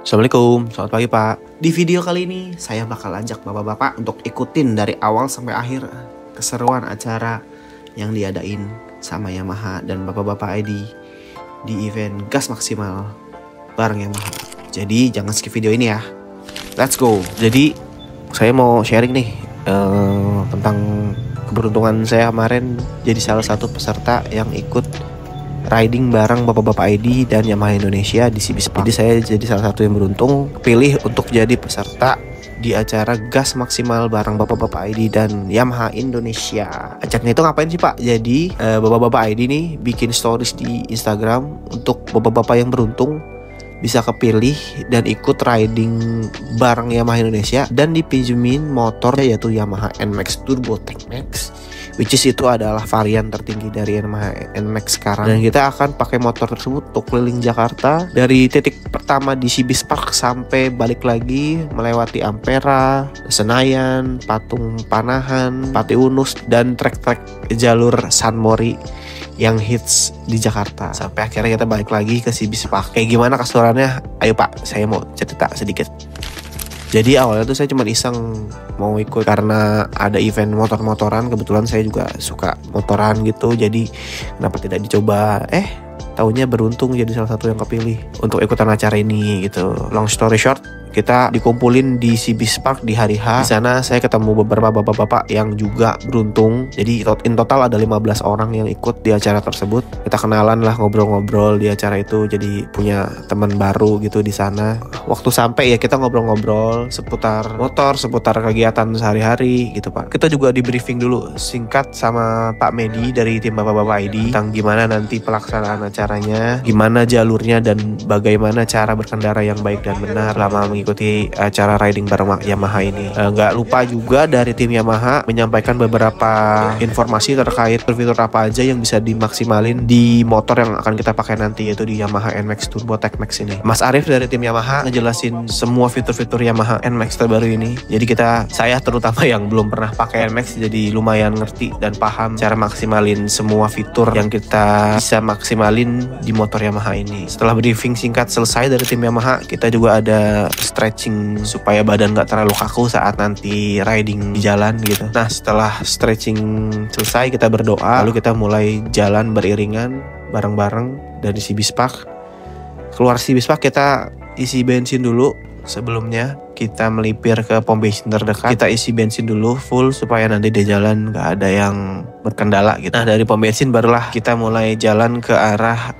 Assalamualaikum, selamat pagi Pak. Di video kali ini saya bakal ajak bapak-bapak untuk ikutin dari awal sampai akhir keseruan acara yang diadain sama Yamaha dan bapak-bapak ID di event gas maksimal bareng Yamaha. Jadi jangan skip video ini ya. Let's go. Jadi saya mau sharing nih tentang keberuntungan saya kemarin jadi salah satu peserta yang ikut riding bareng bapak-bapak ID dan Yamaha Indonesia di Cibis Park. Jadi saya jadi salah satu yang beruntung pilih untuk jadi peserta di acara gas maksimal bareng bapak-bapak ID dan Yamaha Indonesia. Acaranya itu ngapain sih Pak? Jadi bapak-bapak ID nih bikin stories di Instagram untuk bapak-bapak yang beruntung bisa kepilih dan ikut riding bareng Yamaha Indonesia dan dipinjemin motornya yaitu Yamaha NMAX Turbo Tech Max, which is itu adalah varian tertinggi dari Yamaha NMAX sekarang. Dan kita akan pakai motor tersebut untuk keliling Jakarta dari titik pertama di Cibis Park sampai balik lagi melewati Ampera, Senayan, Patung Panahan, Pati Unus dan trek-trek jalur San Mori yang hits di Jakarta sampai akhirnya kita balik lagi ke Cibis Park. Kayak gimana keseruannya? Ayo Pak, saya mau cerita sedikit. Jadi awalnya tuh saya cuma iseng mau ikut karena ada event motor-motoran. Kebetulan saya juga suka motoran gitu. Jadi kenapa tidak dicoba? Taunya beruntung jadi salah satu yang kepilih untuk ikutan acara ini gitu. Long story short, kita dikumpulin di Cibis Park di hari H. Di sana saya ketemu beberapa bapak-bapak yang juga beruntung. Jadi in total ada 15 orang yang ikut di acara tersebut. Kita kenalan lah, ngobrol-ngobrol di acara itu. Jadi punya teman baru gitu di sana. Waktu sampai ya kita ngobrol-ngobrol seputar motor, seputar kegiatan sehari-hari gitu Pak. Kita juga di briefing dulu singkat sama Pak Medi dari tim bapak-bapak ID tentang gimana nanti pelaksanaan acaranya, gimana jalurnya dan bagaimana cara berkendara yang baik dan benar selama mengikuti acara riding bareng Yamaha ini. Nggak lupa juga dari tim Yamaha menyampaikan beberapa informasi terkait fitur apa aja yang bisa dimaksimalin di motor yang akan kita pakai nanti, yaitu di Yamaha NMAX Turbo Tech Max ini. Mas Arif dari tim Yamaha ngejelasin semua fitur-fitur Yamaha NMAX terbaru ini. Jadi saya terutama yang belum pernah pakai NMAX jadi lumayan ngerti dan paham cara maksimalin semua fitur yang kita bisa maksimalin di motor Yamaha ini. Setelah briefing singkat selesai dari tim Yamaha, kita juga ada stretching supaya badan gak terlalu kaku saat nanti riding di jalan gitu. Nah setelah stretching selesai kita berdoa, lalu kita mulai jalan beriringan bareng-bareng dari Cibis Park. Keluar Cibis Park kita isi bensin dulu. Sebelumnya kita melipir ke pom bensin terdekat. Kita isi bensin dulu full supaya nanti di jalan gak ada yang berkendala gitu. Nah dari pom bensin barulah kita mulai jalan ke arah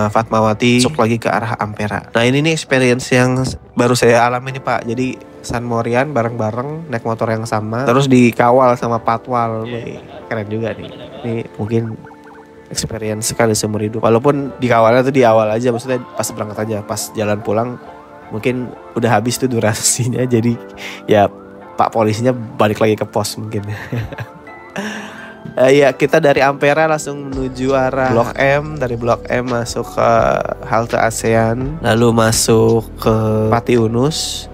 Fatmawati, masuk lagi ke arah Ampera. Nah ini nih experience yang baru saya alami nih Pak. Jadi San Morian bareng-bareng naik motor yang sama, terus dikawal sama patwal. Keren juga nih. Ini mungkin experience sekali seumur hidup. Walaupun dikawalnya tuh di awal aja, maksudnya pas berangkat aja. Pas jalan pulang mungkin udah habis tuh durasinya. Jadi ya Pak polisinya balik lagi ke pos mungkin. Ya kita dari Ampera langsung menuju arah Blok M. Dari Blok M masuk ke halte ASEAN, lalu masuk ke Pati Unus.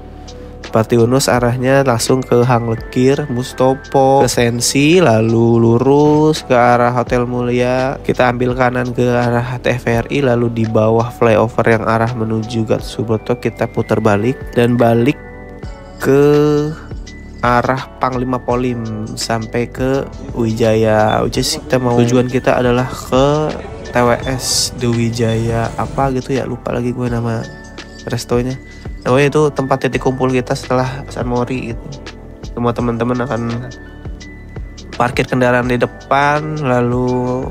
Pati Unus arahnya langsung ke Hang Lekir, Mustopo, ke Sensi, lalu lurus ke arah Hotel Mulia. Kita ambil kanan ke arah TVRI, lalu di bawah flyover yang arah menuju Gatsubroto kita putar balik dan balik ke arah Panglima Polim sampai ke Wijaya. Kita mau tujuan kita adalah ke TWS The Wijaya apa gitu ya, lupa lagi gue nama restonya. Namanya itu tempat titik kumpul kita setelah San Mori gitu. Semua teman-teman akan parkir kendaraan di depan, lalu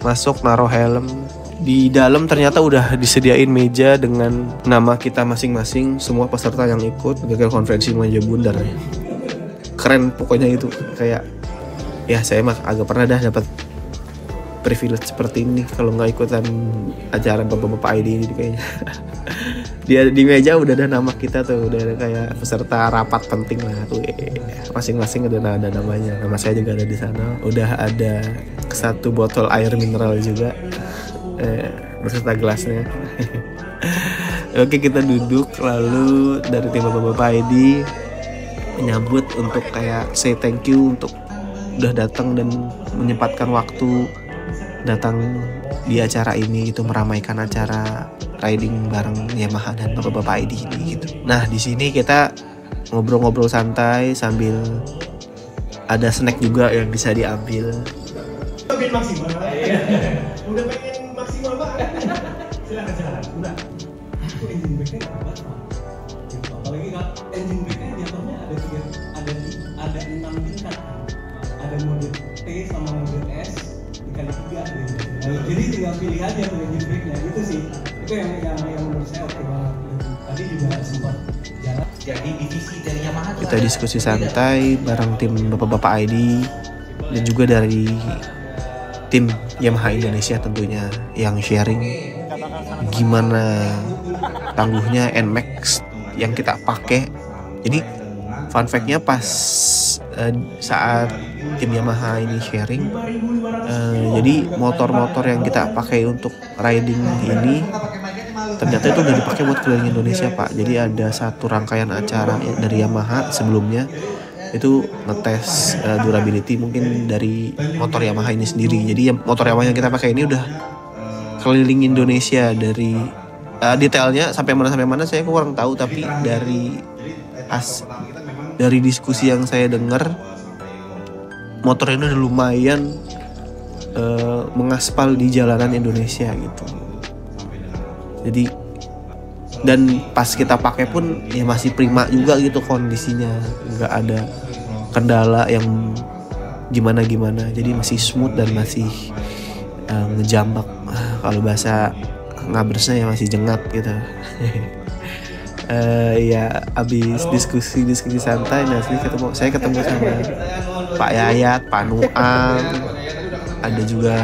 masuk naruh helm. Di dalam ternyata udah disediain meja dengan nama kita masing-masing, semua peserta yang ikut gagal konferensi meja bundar. Keren pokoknya itu, kayak ya saya mah agak pernah dah dapat privilege seperti ini kalau nggak ikutan acara bapak-bapak ID ini kayaknya. Dia di meja udah ada nama kita tuh, udah ada kayak peserta rapat penting lah tuh. Masing-masing ada namanya. Nama saya juga ada di sana. Udah ada 1 botol air mineral juga. Beserta gelasnya. Oke kita duduk, lalu dari tim bapak-bapak ID menyambut untuk kayak say thank you untuk udah datang dan menyempatkan waktu datang di acara ini, itu meramaikan acara riding bareng Yamaha dan bapak-bapak ID ini gitu. Nah di sini kita ngobrol-ngobrol santai sambil ada snack juga yang bisa diambil. Pengen maksimal, udah pengen maksimal banget. Silakan, udah. Itu engine brake-nya nggak kuat, Pak. Apalagi kalau engine brake-nya jatuhnya ada 6 tingkat. Ada mode T sama mode S dikali 3 gitu. Jadi tinggal pilih aja tuh engine brake-nya. Itu sih, itu yang menurut saya oke banget. Tadi juga sempat jalan. Jadi divisi dari Yamaha. Kita diskusi santai bareng tim bapak-bapak ID dan juga dari tim Yamaha Indonesia tentunya yang sharing gimana tangguhnya NMAX yang kita pakai. Jadi fun fact-nya pas saat tim Yamaha ini sharing, jadi motor-motor yang kita pakai untuk riding ini ternyata itu udah dipakai buat keliling Indonesia Pak. Jadi ada satu rangkaian acara dari Yamaha sebelumnya itu ngetes durability mungkin dari motor Yamaha ini sendiri. Jadi motor Yamaha yang kita pakai ini udah keliling Indonesia dari detailnya sampai mana saya kurang tahu, tapi dari diskusi yang saya dengar motor ini udah lumayan mengaspal di jalanan Indonesia gitu. Jadi dan pas kita pakai pun ya masih prima juga gitu kondisinya, nggak ada kendala yang gimana, jadi masih smooth dan masih ngejambak, kalau bahasa ngabersnya ya masih jengat gitu. Ya abis diskusi santai, nah saya ketemu sama Pak Yayat, Pak Nuang, ada juga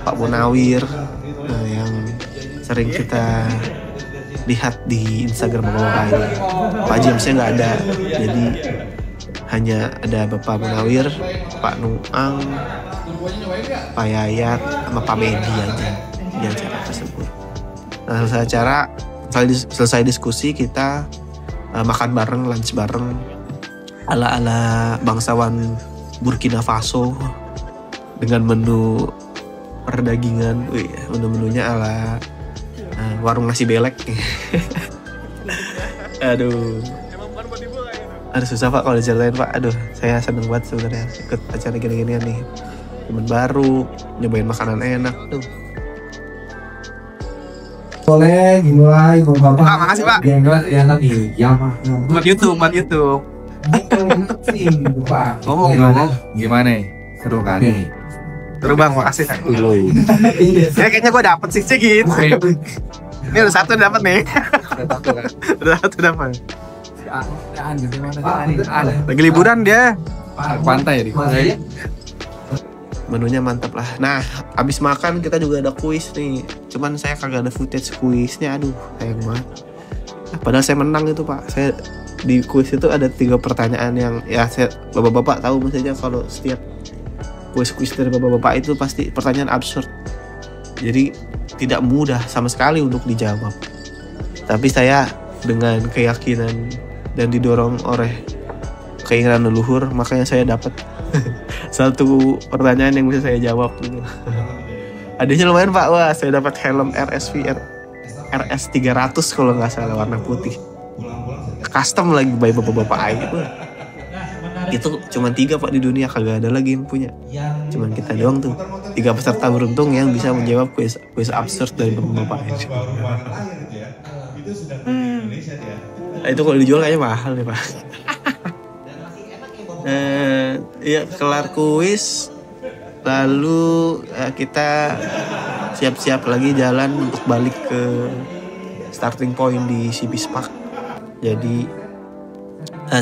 Pak Munawir yang sering kita lihat di Instagram bapak-bapak ini. Pak Jamesnya nggak ada, jadi hanya ada Bapak Munawir, Pak Nuang, Pak Yayat, sama Pak Medi aja di acara tersebut. Nah selesai diskusi kita makan bareng, lunch bareng ala bangsawan Burkina Faso dengan menu perdagingan. Menu-menunya ala warung nasi belek. Aduh susah Pak kalau diceritain Pak. Aduh saya seneng banget sebenarnya ikut acara gini-ginian nih. Temen baru, nyobain makanan enak tuh. Boleh dimulai Bapak. Pak, makasih Pak. Ya tadi Yamaha. Buat YouTube. Ngomong Gimana? Seru kan? Seru Bang, makasih. Kayaknya gue dapet sih gitu. Ini ada satu dapet nih. Ada satu dapet. Lagi liburan dia. Pantai ya di Menunya mantap lah. Nah, abis makan kita juga ada kuis nih. Cuman saya kagak ada footage kuisnya. Aduh, sayang banget. Padahal saya menang itu Pak. Saya di kuis itu ada 3 pertanyaan yang ya bapak-bapak tahu maksudnya kalau setiap kuis dari bapak-bapak itu pasti pertanyaan absurd. Jadi tidak mudah sama sekali untuk dijawab. Tapi saya dengan keyakinan dan didorong oleh keinginan leluhur, makanya saya dapat satu pertanyaan yang bisa saya jawab gitu. Hadiahnya lumayan Pak. Wah, saya dapat helm RS 300 kalau nggak salah, warna putih. Custom lagi by bapak-bapak itu. Itu cuma 3 Pak di dunia, kagak ada lagi yang punya. Cuman kita doang tuh. 3 peserta beruntung yang bisa menjawab kuis absurd dari bapak-bapak itu. Itu kalau dijual kayaknya mahal nih Pak. Ya kelar kuis, lalu kita siap-siap lagi jalan untuk balik ke starting point di Sibis Park. Jadi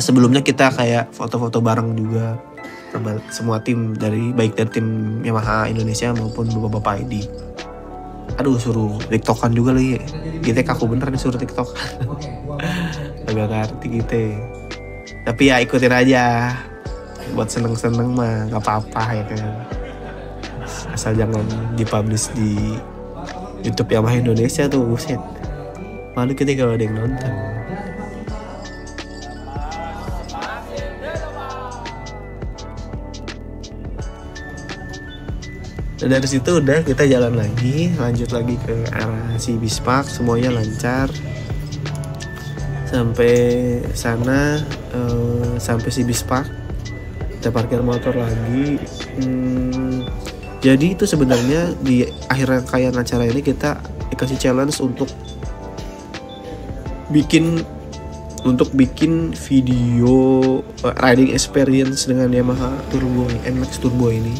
sebelumnya kita kayak foto-foto bareng juga sama semua tim baik dari tim Yamaha Indonesia maupun bapak-bapak ID. Aduh suruh tiktokan juga lagi. Kita kaku bener nih suruh tiktok. Agak ngerti gitu. Tapi ya ikutin aja. Buat seneng-seneng mah gak apa-apa ya kan. Asal jangan dipublish di YouTube Yamaha Indonesia tuh, buset. Malu kita kalau ada yang nonton. Dan dari situ udah kita jalan lagi, lanjut lagi ke arah Sibis Park, semuanya lancar. Sampai sana, sampai Sibis Park, kita parkir motor lagi. Jadi itu sebenarnya di akhir rangkaian acara ini kita dikasih challenge untuk bikin video riding experience dengan Yamaha Turbo NMAX Turbo ini.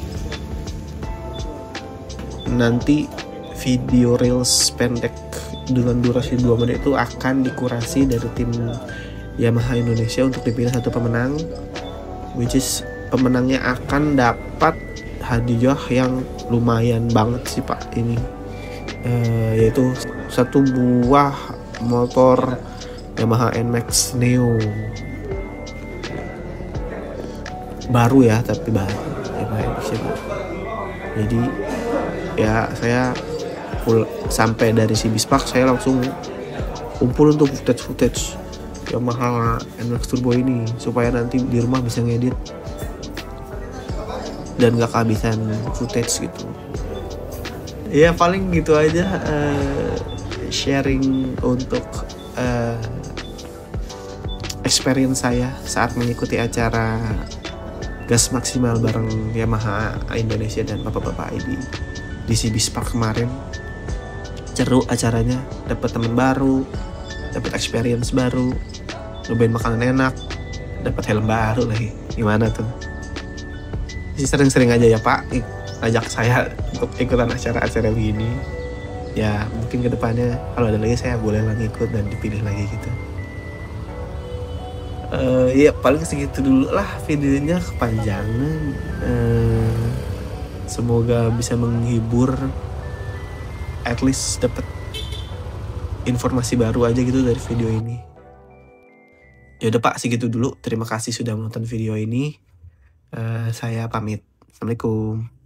Nanti video reels pendek dengan durasi 2 menit itu akan dikurasi dari tim Yamaha Indonesia untuk dipilih satu pemenang, which is pemenangnya akan dapat hadiah yang lumayan banget sih Pak ini, yaitu satu buah motor Yamaha NMAX Neo baru ya, tapi baru Yamaha NMAX ya. Jadi ya saya sampai dari Sibis Park saya langsung kumpul untuk footage Yamaha NMAX Turbo ini supaya nanti di rumah bisa ngedit dan gak kehabisan footage gitu. Ya paling gitu aja sharing untuk experience saya saat mengikuti acara gas maksimal bareng Yamaha Indonesia dan bapak-bapak ID di Sibis Park kemarin. Seru acaranya, dapat teman baru, dapat experience baru, nyobain makanan enak, dapat helm baru lagi. Gimana tuh? Sering-sering aja ya Pak ajak saya untuk ikutan acara-acara begini. Ya mungkin kedepannya kalau ada lagi saya boleh lagi ikut dan dipilih lagi gitu. Ya paling segitu dulu lah, videonya kepanjangan. Semoga bisa menghibur, at least dapat informasi baru aja gitu dari video ini. Ya udah Pak, segitu dulu. Terima kasih sudah menonton video ini. Saya pamit. Assalamualaikum.